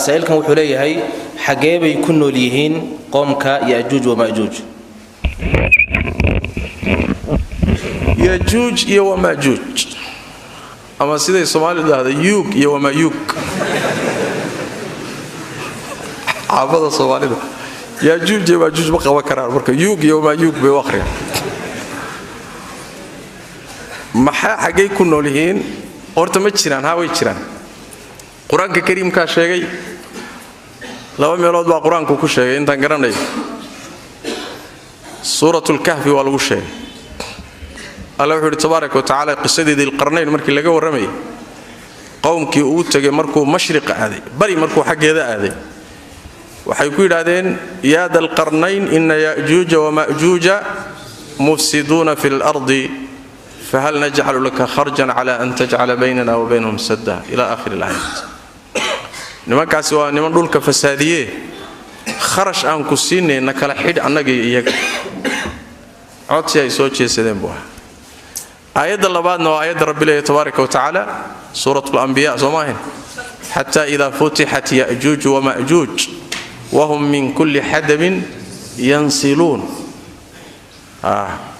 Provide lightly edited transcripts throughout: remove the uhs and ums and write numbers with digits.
سائلكم وحولي هي حجاب يكون ليهين قومك يأجوج ومأجوج يأجوج ومأجوج أما سيدي الصومالي هذا يوك ومأيوك عبد الصومالي يأجوج ومأجوج بقى وكرار بركة يوك ومأيوك بوخرة maxaa xagay ku nool yihiin horta ma jiraan ha way jiraan quraanka kariimka sheegay laba meelood baa quraanku ku sheegay intaan garanayo suuratul kahfi waa lagu sheegay Allah wuxuu tabaaraka wa taala qisadii dil qarnayn markii laga waramay qowmkii uu tagay markuu mashriq aaday bari markuu xageeda aaday waxay ku yiraahdeen yaa dal qarnayn inna ya'juuj wa ma'juuj mufsiduna fil ardi فهل نجعل لك خرجا على أن تجعل بيننا وبينهم سدا إلى آخر الآيات نما كاسوا نما دولك فسادية خرج أن كسيني إنك لحد عنك إياك عطيا يسوي سيدنا بوها آيات الله بعد نو آيات رب الله تبارك وتعالى سورة الأنبياء زماهن حتى إذا فتحت يأجوج ومأجوج وهم من كل حدب ينسلون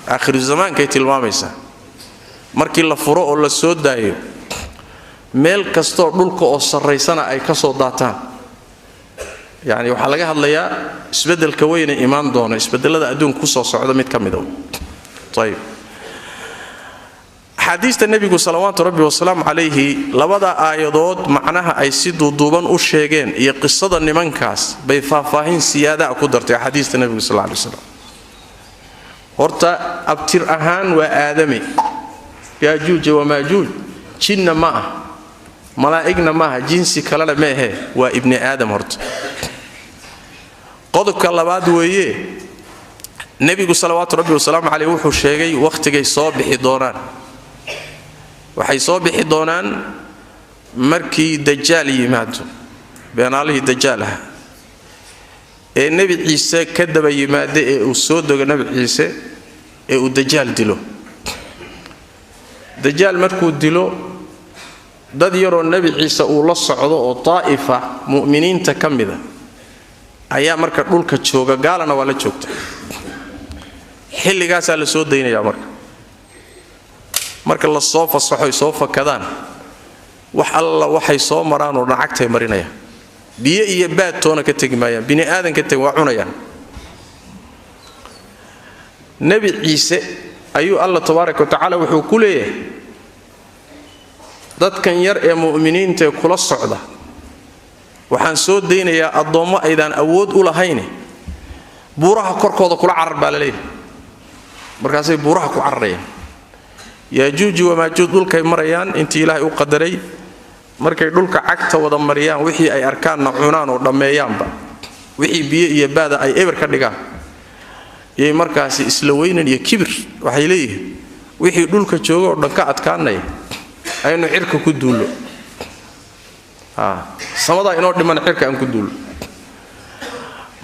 آخر الزمان كي تلماميسا markii la furo oo la soo daayo meel kasto dhulka oo sareysana ay ka soo daataan yaani waxa laga hadlayaa isbedelka weyn ee imaan doona isbedelada adduunka ku soo socda mid kamid ah tayib xadiista nabiga sallallahu alayhi wa sallam alayhi labada aayadood macnaha ay si duuduuban u sheegeen iyo qisada nimankaas bay faahfaahin siyaada ku dartay xadiista nabiga sallallahu alayhi wa sallam horta abtir ahaan waa aadami يأجوج ومأجوج جن معه ملائكة معه جنسي كلا معه وابن آدم هرت قدك الله بعد ويه نبي صلوات ربي وسلام عليه وحو الشيء وقت جاي صابح دوران وحي صابح دوران مركي دجال يماتو بين عليه دجالها النبي عيسى كذب يماد وسود النبي عيسى ودجال دلو دجال مركو دلو dad yaro nabi ciisa uu la socdo oo taaifa muuminiin ta kamida ayaa marka dhulka jooga gaalana wala joogta xilligaas la soo deynaya marka la soo fasaxo soo fakadaan wax alla waxay soo maraan oo lacagtay marinaya biyo iyo baad toona ka tagmayaan bini aadan ka tag waa cunayaan nabi ciise ayuu Allah tabaaraka wa taala wuxuu ku leeyahay dadkan yar ee muuminiinta kula socda waxaan soo deynayaa adoomo aydan awood u lahayn buuraha korkooda kula carar baalay markaasay buuraha ku cararayaan yaajuuj wa maajuuj dhulkay marayaan intii ilaahay u qadaray markay dhulka cagta wada mariyaan wixii ay arkaan cunaan oo dhameeyaanba wixii biyo iyo baada ay eber ka dhigaan yey markaas isla weynan iyo kibir waxay leeyihiin wixii dhulka jooga oo dhanka adkaanay aynu cirka ku duulo samada inoo dhiman cirka aan ku duulo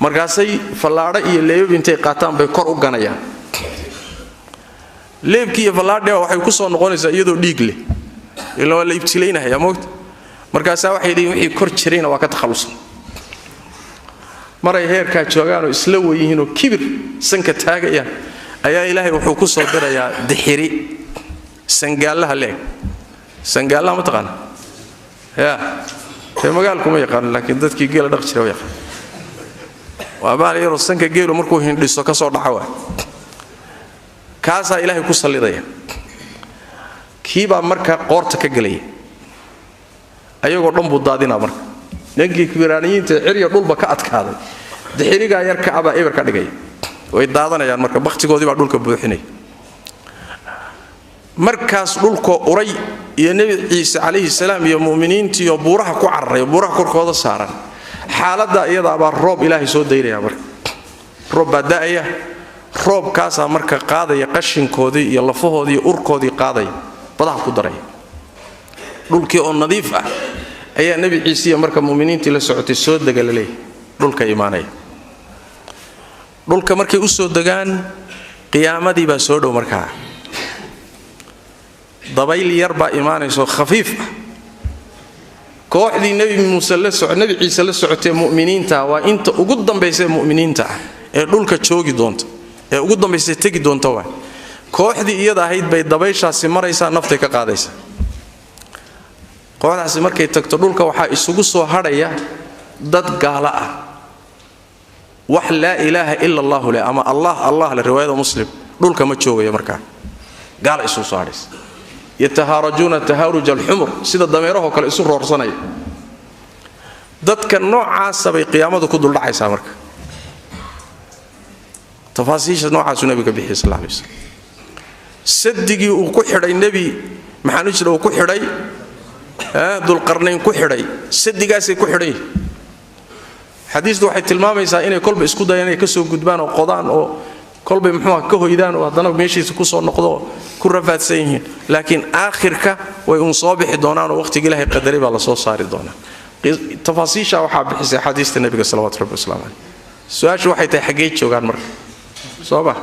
markaasay fallaadha iyo leeb intay qaataan bay kor u ganayaan leebkii iyo fallaadha waxay ku soo noqonaysaa iyadoo dhiig leh ilaa la ibtilaynahay amood markaas waxay leeyihiin wixii kor jirayna waa ka takhalusan maray heerka joogaan oo isla weeyeen oo kibir sanka taagayaan ayaa ilaahay wuxuu ku soo dirayaa dixiri sangaalaha leeg sangaalaha ma taqaan ya magaalku ma yaqaan laakiin dadkii geela dhaq jiray way yaqaan waa baa yaro sanka geelu markuu hindhiso ka soo dhacawa kaasa ilaahay ku salidaya kiiba marka qoorta ka galay ayagoo dhan buu daadina marka ninkii kibiraaniyiinta xiriyo dhulba ka adkaaday dixiriga yarka aba eber ka dhigay way daadanayaan marka baqtigoodii baa dhulka buuxinay markaas dhulka uray iyo nabi ciise calayhi salaam iyo muuminiintii iyo buuraha ku cararay buuraha korkooda saaran xaaladda iyada baa roob ilaahay soo deyraya marka roob badaaya roob kaasa marka qaadaya qashinkoodii iyo lafahoodii iyo urkoodii qaaday badaha ku daray dhulkii oo nadiif ah ayaa nabi ciise marka muuminiintii la socotay soo dagalay dhulka iimaanay dhulka markay u soo dagaan qiyaamadii baa soo dhow marka dabayl yar baa iimaanayso khafiif kooxdii nabi muuse la socotay nabi ciise la socotay mu'miniinta waa inta ugu dambeysay mu'miniinta ee dhulka joogi doonta ee ugu dambeysay tagi doonta waa kooxdii iyada ahayd bay dabayshaasi maraysaa naftay ka qaadaysaa kooxdaasi markay tagto dhulka waxaa isugu soo hadhaya dad gaala ah wax laa ilaaha illa allah le ama allah la riwaayada muslim dhulka ma joogayo markaa gaala isugu soo hadhaysa yatahaarajuna taharuj al-humr sida dameeraha kale isu roorsanay dadka noocaas bay qiyaamadu ku dul dhacaysaa marka tafaasiisha noocaas nabiga bixi sallallahu alayhi wasallam sadigii uu ku xidhay nabi maxaanu jira uu ku xidhay dul qarnayn ku xidhay sadigaasay ku xidhay xadiisdu waxay tilmaamaysaa inay kolba isku dayaan inay ka soo gudbaan oo qodaan oo kolba muxuu ka hoydaan oo hadana meeshiisa ku soo noqdo ku rafaadsan yihiin laakiin aakhirka way uun soo bixi doonaan oo waqtiga Ilaahay qadaray baa la soo saari doonaa tafaasiisha waxa bixisay xadiista nabiga sallallahu alayhi wasallam su'aashu waxay tahay xagee joogaan marka sooba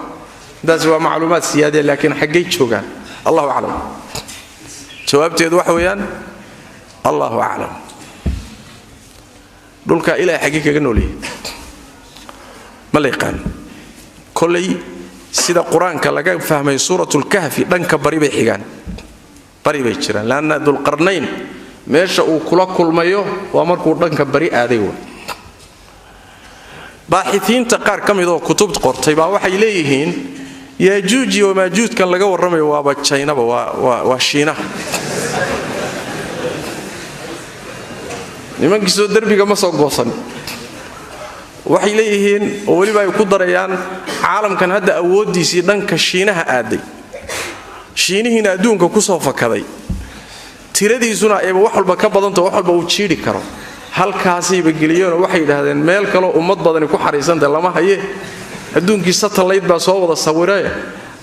daas waa macluumaad siyaade laakiin xagee joogaan Allahu a'lam jawaabteedu waxa weeyaan Allahu a'lam dhulka Ilaahay xagee kaga nooliyay malayqan kulay sida quraanka laga fahmay suuratul kahfi dhanka bari bay xigaan bari bay jiraan laana dul qarnayn meesha uu kula kulmayo waa markuu dhanka bari aaday baaxithiinta qaar kamid oo kutubta qortay baa waxay leeyihiin yaajuuj iyo maajuuj kan laga warramayo waa China waa Shiina nimankii soo darbiga ma soo goosan waxay leeyihiin oo waliba ay ku darayaan caalamkan hadda awoodiisii dhanka Shiinaha aaday Shiinihiina adduunka ku soo fakaday tiradiisuna ay wax walba ka badanto wax walba uu jiiri karo halkaasii bagiliyeen waxay yiraahdeen meel kale ummad badan ku xariisanta lama haye adduunkii satellite baa soo wada sawiray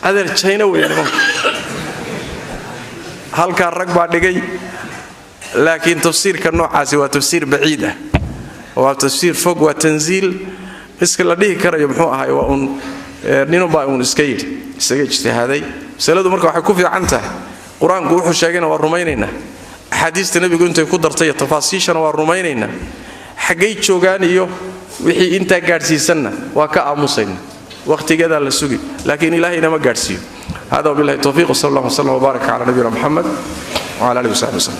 adeer China weeyaan halka rag baa dhigay laakiin tafsiirka noocaasi waa tafsiir baciid ah waa tafsiir fog waa tanziil iska la dhihi karayo muxuu ahaay waa un nino baa un iska ijtihaaday saladu marka waxay ku fiican tahay quraanku wuxuu sheegayna waa rumaynayna xadiista nabigu intay ku dartay tafaasiishana waa rumaynayna xagay joogaan iyo wixii inta gaarsiisanna waa ka aamusayna waqtigeeda la sugi laakiin ilaahayna ma gaarsiiyo hada billahi tawfiiq sallallahu alayhi wa sallam wa baraka ala nabiyina muhammad wa ala alihi wa sahbihi